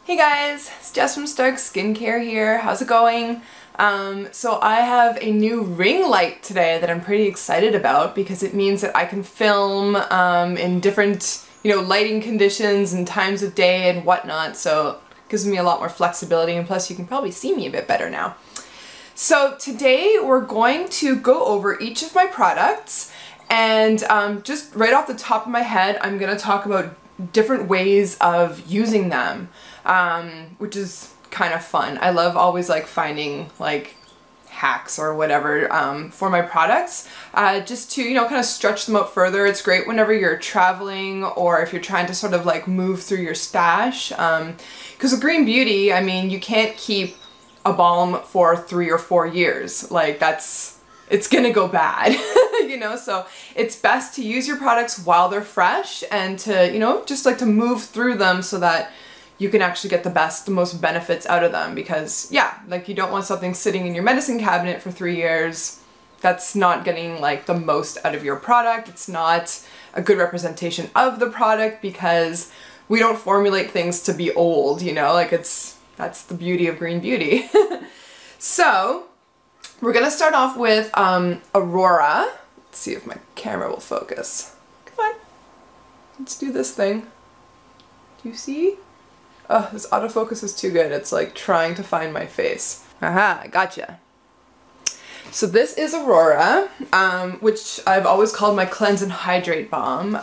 Hey guys, it's Jess from Stark Skincare here. How's it going? So I have a new ring light today that I'm pretty excited about because it means that I can film in different, lighting conditions and times of day and whatnot. So it gives me a lot more flexibility, and plus you can probably see me a bit better now. So today we're going to go over each of my products, and just right off the top of my head, I'm going to talk about different ways of using them, which is kind of fun. I love always finding hacks or whatever for my products, just to kind of stretch them out further. It's great whenever you're traveling or if you're trying to sort of move through your stash, because with Green Beauty, I mean, you can't keep a balm for 3 or 4 years. It's gonna go bad. So it's best to use your products while they're fresh and to, just to move through them so that you can actually get the most benefits out of them, because yeah, you don't want something sitting in your medicine cabinet for 3 years. That's not getting the most out of your product. It's not a good representation of the product, because we don't formulate things to be old, that's the beauty of Green Beauty. So we're gonna start off with Aurora. Let's see if my camera will focus. Come on, let's do this thing. Do you see? Oh, this autofocus is too good. It's trying to find my face. Aha, gotcha. So this is Aurora, which I've always called my Cleanse and Hydrate Balm,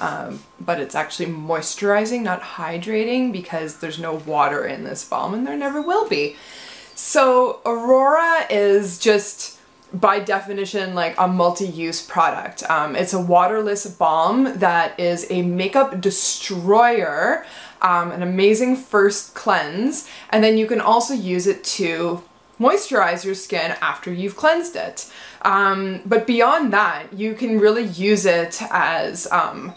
but it's actually moisturizing, not hydrating, because there's no water in this balm, and there never will be. So Aurora is just, by definition, a multi-use product. It's a waterless balm that is a makeup destroyer, an amazing first cleanse, and then you can also use it to moisturize your skin after you've cleansed it. But beyond that, you can really use it as a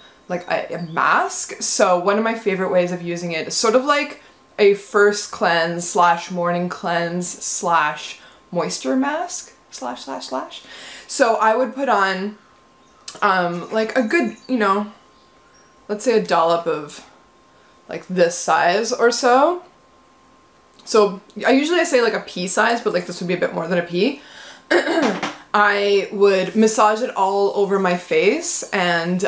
mask. So one of my favorite ways of using it is sort of like a first cleanse slash morning cleanse slash moisture mask slash. So I would put on a good, let's say a dollop of this size or so. So I say a pea size, but this would be a bit more than a pea. I would massage it all over my face and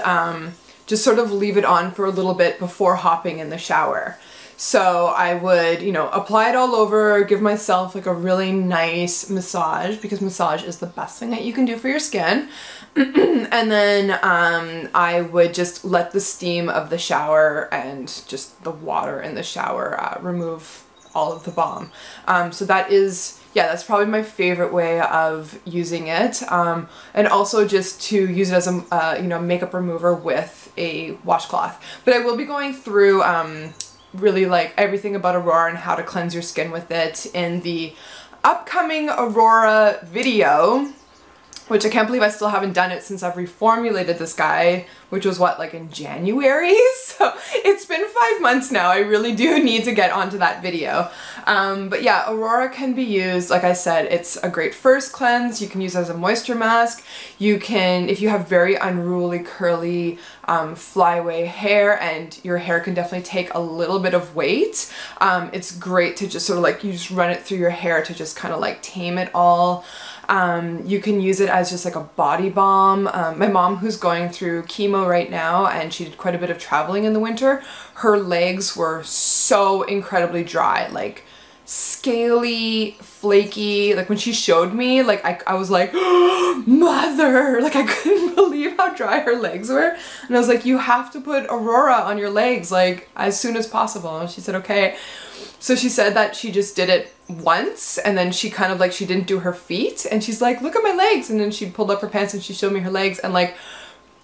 just sort of leave it on for a little bit before hopping in the shower. So I would, apply it all over, give myself a really nice massage, because massage is the best thing that you can do for your skin. And then I would just let the steam of the shower and just the water in the shower remove all of the balm. So that is, yeah, that's probably my favorite way of using it. And also just to use it as a, makeup remover with a washcloth. But I will be going through really everything about Aurora and how to cleanse your skin with it in the upcoming Aurora video, which I can't believe I still haven't done it since I've reformulated this guy, which was what, in January? So it's been 5 months now. I really do need to get onto that video. But yeah, Aurora can be used, like I said, it's a great first cleanse. You can use it as a moisture mask. You can, if you have very unruly, curly, flyaway hair, and your hair can definitely take a little bit of weight, it's great to just sort of you just run it through your hair to just kind of tame it all. You can use it as just a body balm. My mom, who's going through chemo right now, and she did quite a bit of traveling in the winter, her legs were so incredibly dry, scaly, flaky. When she showed me, I was like, oh, mother, I couldn't believe how dry her legs were. And I was like, you have to put Aurora on your legs as soon as possible. And she said, okay. So she said that she just did it once, and then she kind of she didn't do her feet, and she's like, look at my legs. And then she pulled up her pants and she showed me her legs, and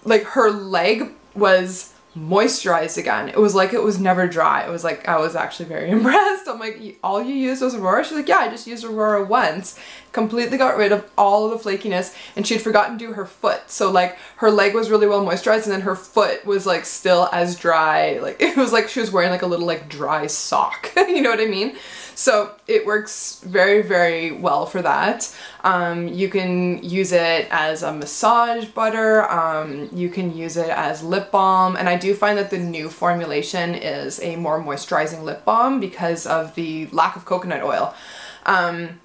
her leg was moisturized again. It was it was never dry. It was I was actually very impressed. I'm like, all you used was Aurora? She's like, yeah, I just used Aurora once. Completely got rid of all of the flakiness, and she had forgotten to do her foot. So her leg was really well moisturized, and then her foot was still as dry. It was she was wearing a little dry sock. You know what I mean? So it works very, very well for that. You can use it as a massage butter. You can use it as lip balm, and I do find that the new formulation is a more moisturizing lip balm because of the lack of coconut oil. And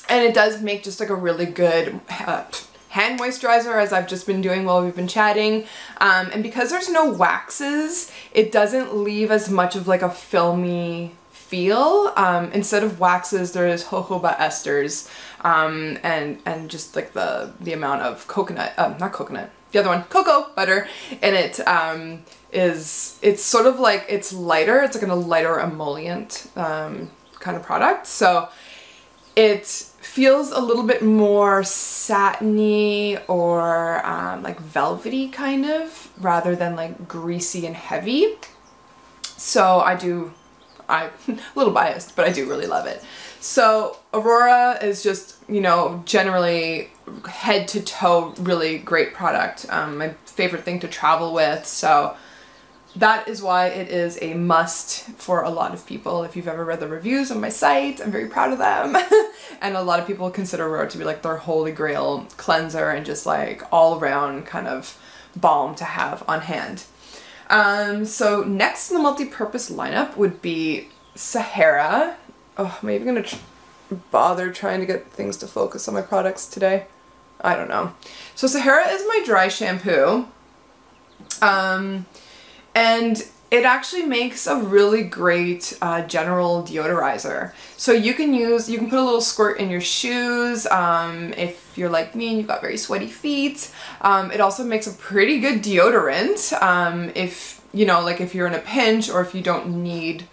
it does make just like a really good hand moisturizer, as I've just been doing while we've been chatting. And because there's no waxes, it doesn't leave as much of like a filmy feel. Instead of waxes, there's jojoba esters, and just like the amount of coconut, not coconut, the other one, cocoa butter in it, it's sort of like, it's lighter, it's like a lighter emollient kind of product. So it feels a little bit more satiny or like velvety kind of, rather than like greasy and heavy. So I'm a little biased, but I do really love it. So Aurora is just, you know, generally head to toe really great product. My favorite thing to travel with. So that is why it is a must for a lot of people. If you've ever read the reviews on my site, I'm very proud of them. And a lot of people consider Aurora to be like their holy grail cleanser and just like all around kind of balm to have on hand. So next in the multi-purpose lineup would be Sahara. Oh, am I even gonna bother trying to get things to focus on my products today? I don't know. So Sahara is my dry shampoo. And it actually makes a really great general deodorizer. So you can put a little squirt in your shoes if you're like me and you've got very sweaty feet. It also makes a pretty good deodorant if, you know, like if you're in a pinch or if you don't need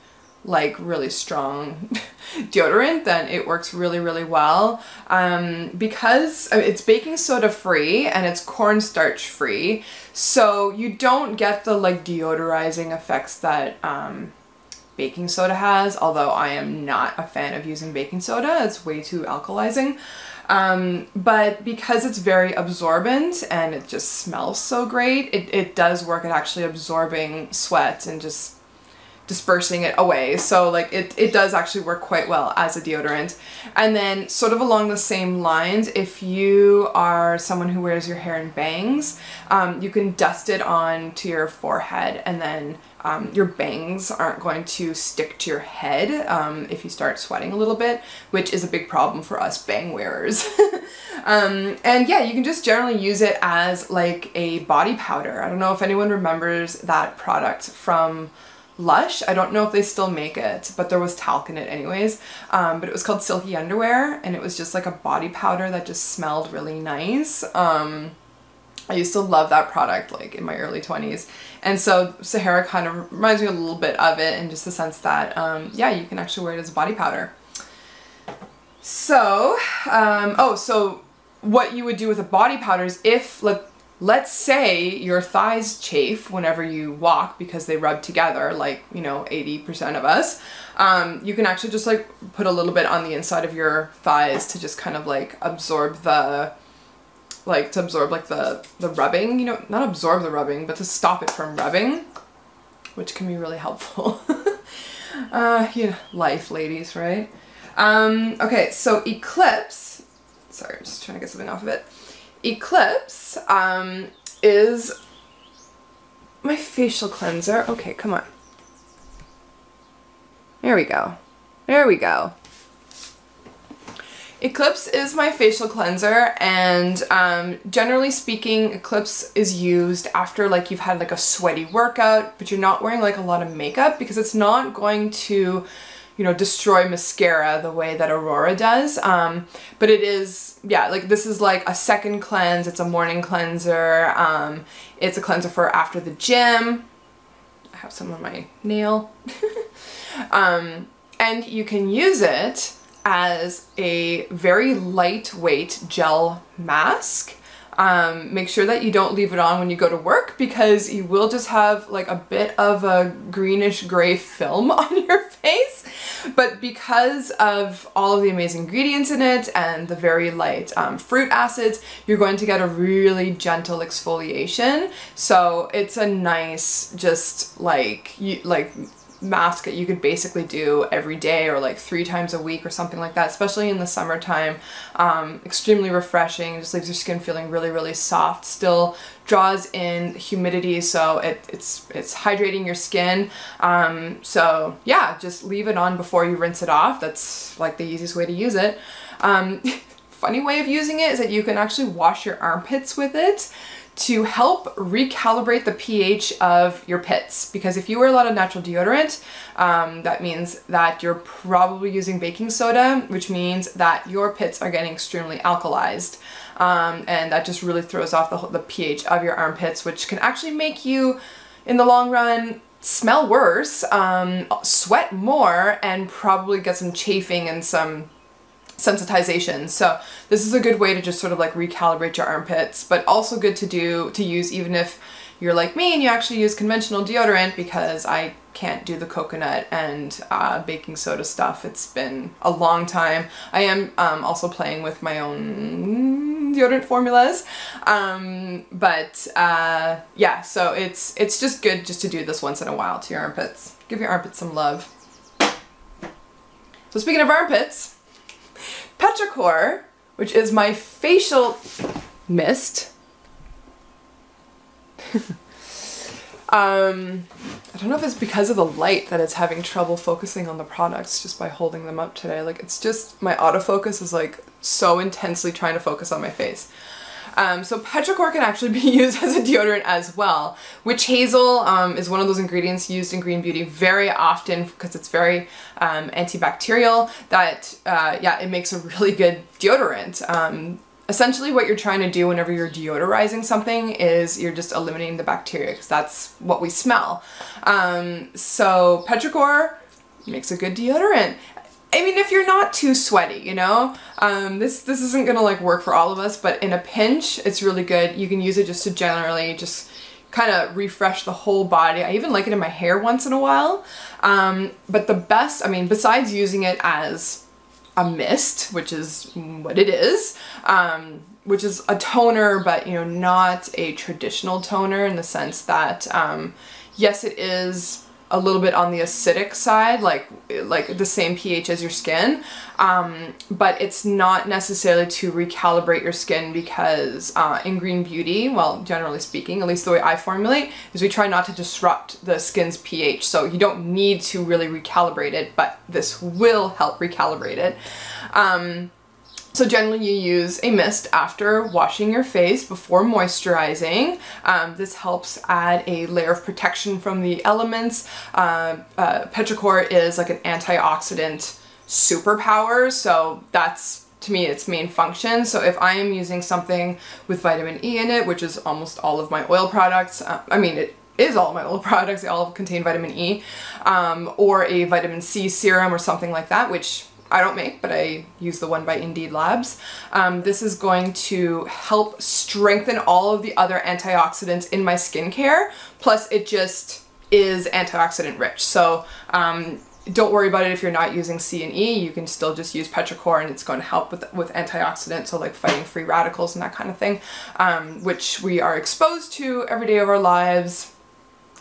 like really strong deodorant, then it works really, really well. Because it's baking soda free and it's cornstarch free, so you don't get the like deodorizing effects that baking soda has, although I am not a fan of using baking soda. It's way too alkalizing. But because it's very absorbent and it just smells so great, it does work at actually absorbing sweat and just dispersing it away. So like it does actually work quite well as a deodorant. And then sort of along the same lines, if you are someone who wears your hair in bangs, you can dust it on to your forehead, and then your bangs aren't going to stick to your head if you start sweating a little bit, which is a big problem for us bang wearers. And yeah, you can just generally use it as like a body powder. I don't know if anyone remembers that product from Lush. I don't know if they still make it, but there was talc in it anyways. But it was called Silky Underwear, and it was just like a body powder that just smelled really nice. I used to love that product like in my early 20s. And so Sahara kind of reminds me a little bit of it, in just the sense that, yeah, you can actually wear it as a body powder. So, so what you would do with a body powder is if, let's say your thighs chafe whenever you walk because they rub together, like, you know, 80% of us, you can actually just like put a little bit on the inside of your thighs to just kind of like absorb the, the rubbing, you know, not absorb the rubbing, but to stop it from rubbing, which can be really helpful. You know, life, ladies, right? Okay, so Eclipse, sorry, I'm just trying to get something off of it. Eclipse is my facial cleanser. Okay, come on. There we go. There we go. Eclipse is my facial cleanser, and generally speaking, Eclipse is used after like you've had like a sweaty workout, but you're not wearing like a lot of makeup, because it's not going to, you know, destroy mascara the way that Aurora does. But it is, yeah, like this is like a second cleanse. It's a morning cleanser. It's a cleanser for after the gym. I have some on my nail. And you can use it as a very lightweight gel mask. Make sure that you don't leave it on when you go to work, because you will just have like a bit of a greenish gray film on your face. But because of all of the amazing ingredients in it and the very light fruit acids, you're going to get a really gentle exfoliation. So it's a nice, just like mask that you could basically do every day or like 3 times a week or something like that, especially in the summertime. Extremely refreshing, just leaves your skin feeling really, really soft, still draws in humidity, so it's hydrating your skin. So yeah, just leave it on before you rinse it off. That's like the easiest way to use it. Funny way of using it is that you can actually wash your armpits with it to help recalibrate the pH of your pits, because if you wear a lot of natural deodorant, that means that you're probably using baking soda, which means that your pits are getting extremely alkalized, and that just really throws off the pH of your armpits, which can actually make you, in the long run, smell worse, sweat more, and probably get some chafing and some sensitization. So this is a good way to just sort of like recalibrate your armpits, but also good to use even if you're like me and you actually use conventional deodorant, because I can't do the coconut and baking soda stuff. It's been a long time. I am also playing with my own deodorant formulas, but yeah, so it's just good just to do this once in a while to your armpits. Give your armpits some love. So speaking of armpits, Petrichor, which is my facial mist. I don't know if it's because of the light that it's having trouble focusing on the products just by holding them up today. Like, it's just, my autofocus is like so intensely trying to focus on my face. So Petrichor can actually be used as a deodorant as well. Witch hazel is one of those ingredients used in green beauty very often because it's very antibacterial, that yeah, it makes a really good deodorant. Essentially what you're trying to do whenever you're deodorizing something is you're just eliminating the bacteria, because that's what we smell. So Petrichor makes a good deodorant. I mean, if you're not too sweaty, you know, this isn't gonna like work for all of us, but in a pinch, it's really good. You can use it just to generally just kind of refresh the whole body. I even like it in my hair once in a while. But the best, I mean, besides using it as a mist, which is what it is, which is a toner, but you know, not a traditional toner in the sense that, yes, it is a little bit on the acidic side, like the same pH as your skin, but it's not necessarily to recalibrate your skin, because in green beauty, well, generally speaking, at least the way I formulate, is we try not to disrupt the skin's pH, so you don't need to really recalibrate it, but this will help recalibrate it. So generally you use a mist after washing your face before moisturizing. This helps add a layer of protection from the elements. Petrichor is like an antioxidant superpower, so that's, to me, its main function. So if I am using something with vitamin E in it, which is almost all of my oil products, I mean, it is all of my oil products, they all contain vitamin E, or a vitamin C serum or something like that, which I don't make, but I use the one by Indeed Labs. This is going to help strengthen all of the other antioxidants in my skincare, plus it just is antioxidant rich. So don't worry about it if you're not using C and E, you can still just use Petrichor and it's going to help with antioxidants, so like fighting free radicals and that kind of thing, which we are exposed to every day of our lives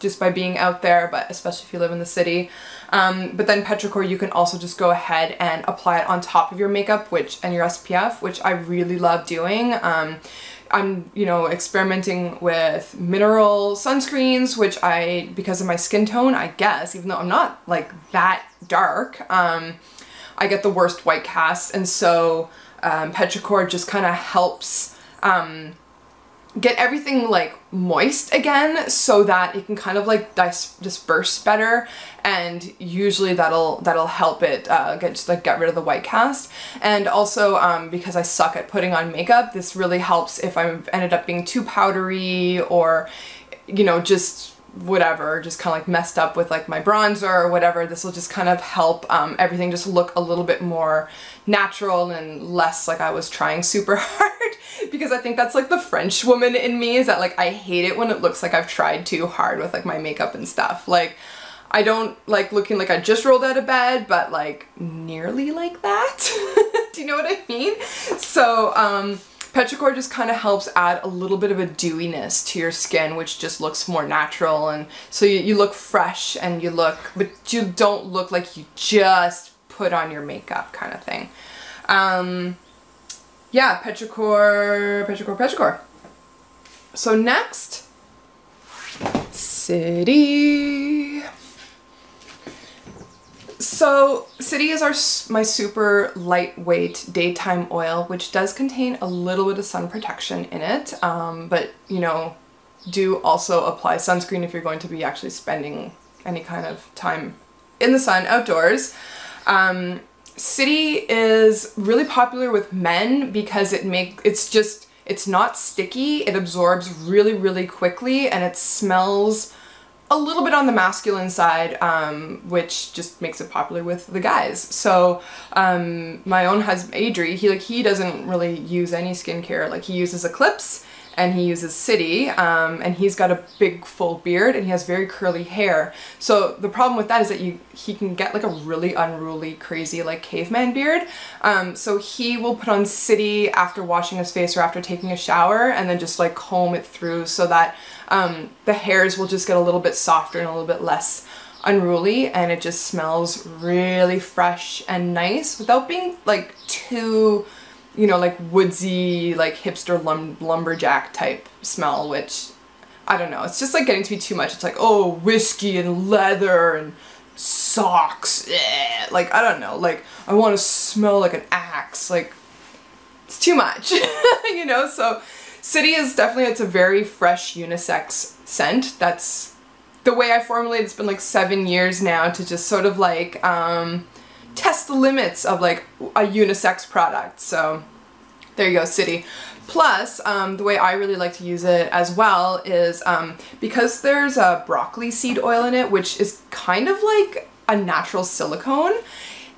just by being out there, but especially if you live in the city. But then Petrichor, you can also just go ahead and apply it on top of your makeup, and your SPF, which I really love doing. I'm, you know, experimenting with mineral sunscreens, which because of my skin tone, I guess, even though I'm not like that dark, I get the worst white cast, and so Petrichor just kind of helps get everything like moist again, so that it can kind of like disperse better, and usually that'll help it get rid of the white cast. And also because I suck at putting on makeup, this really helps if I've ended up being too powdery, or you know, just whatever, just kind of like messed up with like my bronzer or whatever. This will just kind of help everything just look a little bit more natural and less like I was trying super hard, because I think that's like the French woman in me, is that like I hate it when it looks like I've tried too hard with like my makeup and stuff. Like, I don't like looking like I just rolled out of bed, but like nearly like that. Do you know what I mean? So Petrichor just kind of helps add a little bit of a dewiness to your skin, which just looks more natural, and so you look fresh and but you don't look like you just put on your makeup kind of thing. Yeah, Petrichor. So next, City. So City is my super lightweight daytime oil, which does contain a little bit of sun protection in it, but you know, do also apply sunscreen if you're going to be actually spending any kind of time in the sun outdoors. City is really popular with men because it's not sticky, it absorbs really, really quickly, and it smells a little bit on the masculine side, which just makes it popular with the guys. So my own husband, Adri, he doesn't really use any skincare. Like, he uses Eclipse and he uses City, and he's got a big full beard and he has very curly hair. So the problem with that is that he can get like a really unruly, crazy like caveman beard. So he will put on City after washing his face or after taking a shower, and then just like comb it through so that the hairs will just get a little bit softer and a little bit less unruly, and it just smells really fresh and nice without being like too, you know, like woodsy, like hipster lumberjack type smell, which I don't know, it's just like getting to be too much. It's like, oh, whiskey and leather and socks, like I don't know, like I want to smell like an axe, like it's too much. You know. So City is definitely, it's a very fresh unisex scent. That's the way I formulate it. It's been like 7 years now to just sort of like test the limits of like a unisex product. So there you go, City. Plus, the way I really like to use it as well is because there's a broccoli seed oil in it, which is kind of like a natural silicone.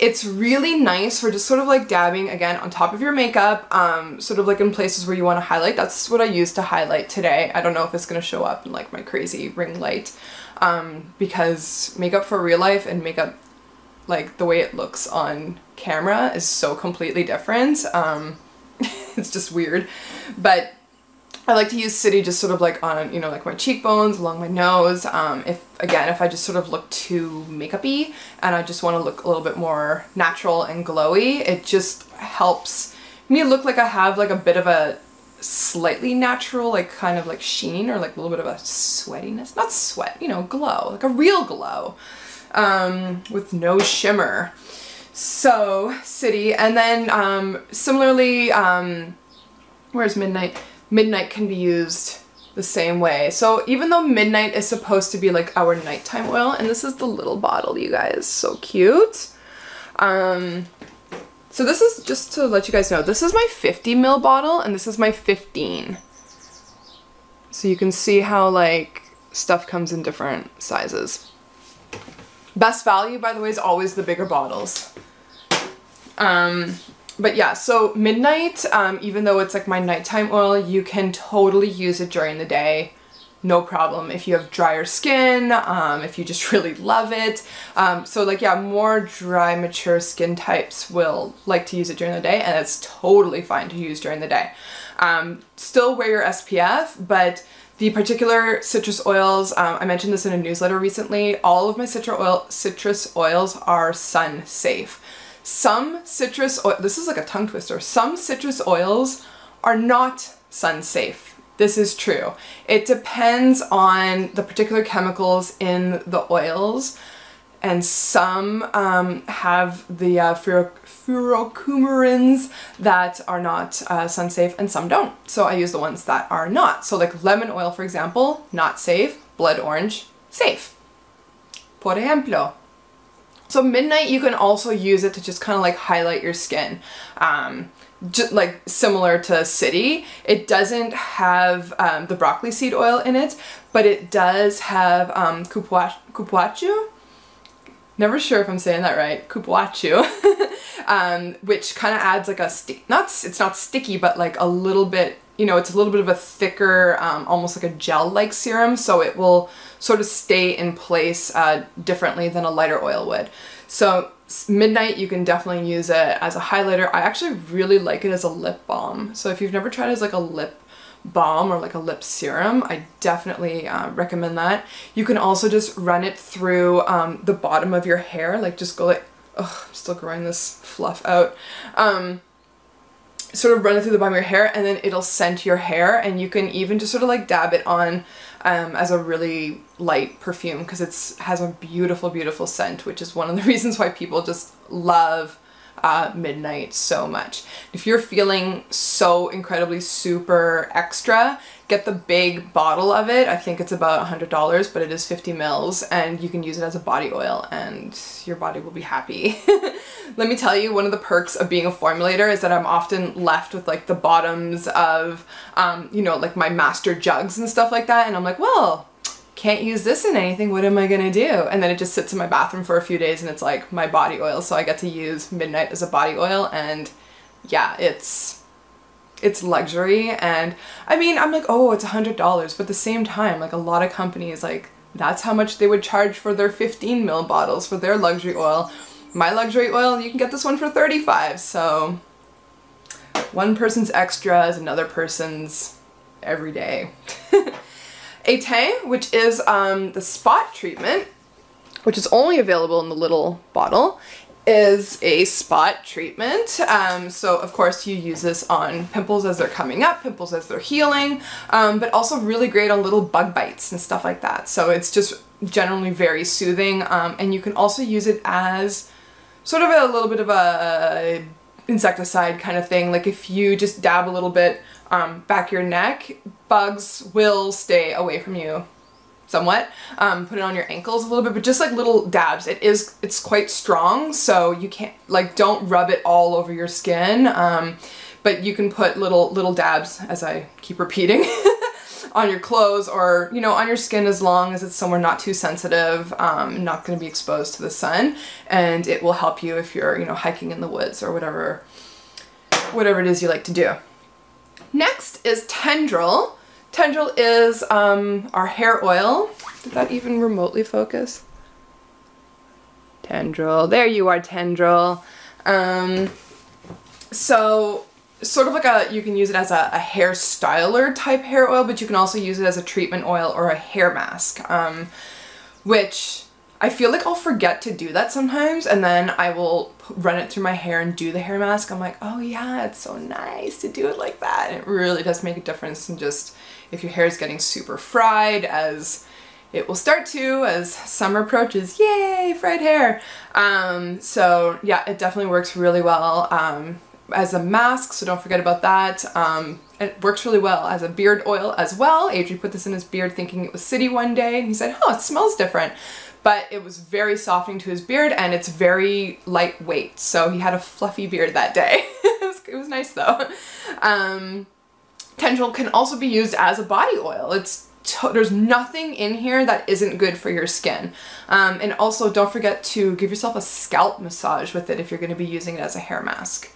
It's really nice for just sort of like dabbing again on top of your makeup, sort of like in places where you want to highlight. That's what I used to highlight today. I don't know if it's going to show up in like my crazy ring light, because makeup for real life and makeup like the way it looks on camera is so completely different. It's just weird, but I like to use City just sort of like on, you know, like my cheekbones, along my nose. If I just sort of look too makeup-y and I just want to look a little bit more natural and glowy, it just helps me look like I have like a bit of a slightly natural, like kind of like sheen, or like a little bit of a sweatiness, not sweat, you know, glow, like a real glow, with no shimmer. So City. And then similarly, where's Midnight? Midnight can be used the same way. So even though Midnight is supposed to be like our nighttime oil, and this is the little bottle, you guys, so cute. So this is, just to let you guys know, this is my 50 ml bottle and this is my 15. So you can see how like stuff comes in different sizes. Best value, by the way, is always the bigger bottles. But yeah, so Midnight, even though it's like my nighttime oil, you can totally use it during the day. No problem. If you have drier skin, if you just really love it. So like, yeah, more dry, mature skin types will like to use it during the day, and it's totally fine to use during the day. Still wear your SPF, but the particular citrus oils, I mentioned this in a newsletter recently, all of my citrus oils are sun safe. Some citrus oil, this is like a tongue twister, some citrus oils are not sun safe. This is true. It depends on the particular chemicals in the oils, and some have the furocoumarins that are not sun safe, and some don't. So I use the ones that are not. So like lemon oil, for example, not safe. Blood orange, safe. Por ejemplo. So Midnight, you can also use it to just kind of like highlight your skin. Just like similar to City. It doesn't have the broccoli seed oil in it, but it does have cupuaçu. Never sure if I'm saying that right. Cupuaçu, which kind of adds like a it's not sticky, but like a little bit, you know, it's a little bit of a thicker, almost like a gel-like serum, so it will sort of stay in place differently than a lighter oil would. So Midnight, you can definitely use it as a highlighter. I actually really like it as a lip balm. So if you've never tried it as like a lip balm or like a lip serum, I definitely recommend that. You can also just run it through the bottom of your hair, like just go like, oh, I'm still growing this fluff out. Sort of run it through the bottom of your hair, and then it'll scent your hair, and you can even just sort of like dab it on as a really light perfume, because it has a beautiful, beautiful scent, which is one of the reasons why people just love Midnight so much. If you're feeling so incredibly super extra, get the big bottle of it. I think it's about $100, but it is 50 mils, and you can use it as a body oil and your body will be happy. Let me tell you, one of the perks of being a formulator is that I'm often left with like the bottoms of, you know, like my master jugs and stuff like that, and I'm like, well, can't use this in anything, what am I gonna do? And then it just sits in my bathroom for a few days and it's like my body oil, so I get to use Midnight as a body oil, and yeah, it's luxury. And I mean, I'm like, oh, it's $100, but at the same time, like a lot of companies, like that's how much they would charge for their 15 ml bottles for their luxury oil. My luxury oil, you can get this one for 35, so one person's extra is another person's everyday. Etain, which is the spot treatment, which is only available in the little bottle, is a spot treatment. So of course you use this on pimples as they're coming up, pimples as they're healing, but also really great on little bug bites and stuff like that. So it's just generally very soothing, and you can also use it as sort of a little bit of a insecticide kind of thing. Like if you just dab a little bit back your neck, bugs will stay away from you somewhat. Put it on your ankles a little bit, but just like little dabs. It's quite strong, so you can't, like, don't rub it all over your skin, but you can put little dabs, as I keep repeating, on your clothes or, you know, on your skin, as long as it's somewhere not too sensitive, not going to be exposed to the sun, and it will help you if you're, you know, hiking in the woods or whatever it is you like to do. Next is Tendril. Tendril is our hair oil. Did that even remotely focus? Tendril, there you are, Tendril. So sort of like you can use it as a hair styler type hair oil, but you can also use it as a treatment oil or a hair mask, which I feel like I'll forget to do that sometimes, and then I will run it through my hair and do the hair mask. I'm like, oh yeah, it's so nice to do it like that. And it really does make a difference in just if your hair is getting super fried, as it will start to as summer approaches. Yay, fried hair. So yeah, it definitely works really well as a mask, so don't forget about that. It works really well as a beard oil as well. Adri put this in his beard thinking it was city one day, and he said, oh, it smells different. But it was very softening to his beard, and it's very lightweight, so he had a fluffy beard that day. It was nice though. Tendril can also be used as a body oil. There's nothing in here that isn't good for your skin. And also don't forget to give yourself a scalp massage with it if you're going to be using it as a hair mask.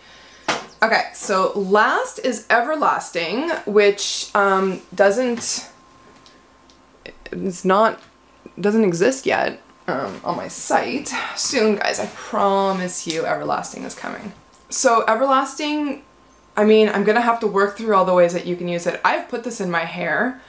Okay, so last is Everlasting, which doesn't exist yet on my site. Soon, guys, I promise you Everlasting is coming. So Everlasting, I mean, I'm gonna have to work through all the ways that you can use it. I've put this in my hair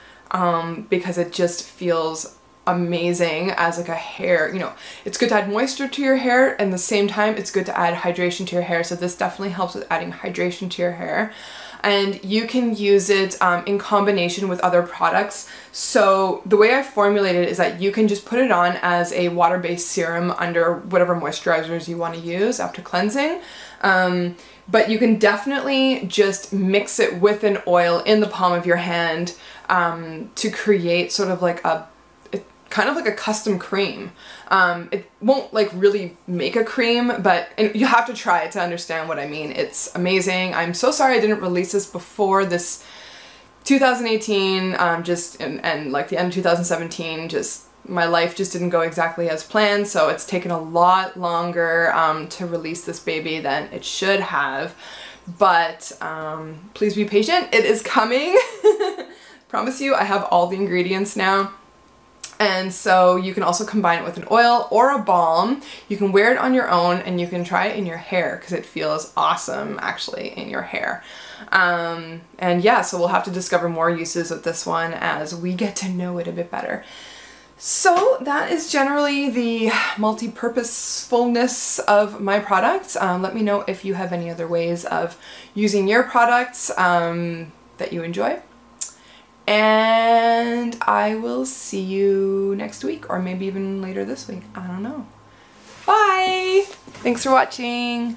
because it just feels amazing as like a hair, you know, it's good to add moisture to your hair, and at the same time it's good to add hydration to your hair, so this definitely helps with adding hydration to your hair. And you can use it in combination with other products. So the way I formulate it is that you can just put it on as a water-based serum under whatever moisturizers you want to use after cleansing. But you can definitely just mix it with an oil in the palm of your hand to create sort of like kind of like a custom cream. It won't like really make a cream, but and you have to try it to understand what I mean. It's amazing. I'm so sorry I didn't release this before this 2018, and like the end of 2017, just my life just didn't go exactly as planned, so it's taken a lot longer to release this baby than it should have. But please be patient, it is coming. Promise you, I have all the ingredients now. And so you can also combine it with an oil or a balm. You can wear it on your own and you can try it in your hair because it feels awesome actually in your hair. And yeah, so we'll have to discover more uses of this one as we get to know it a bit better. So that is generally the multi-purposefulness of my products. Let me know if you have any other ways of using your products that you enjoy. And I will see you next week, or maybe even later this week. I don't know. Bye! Thanks for watching.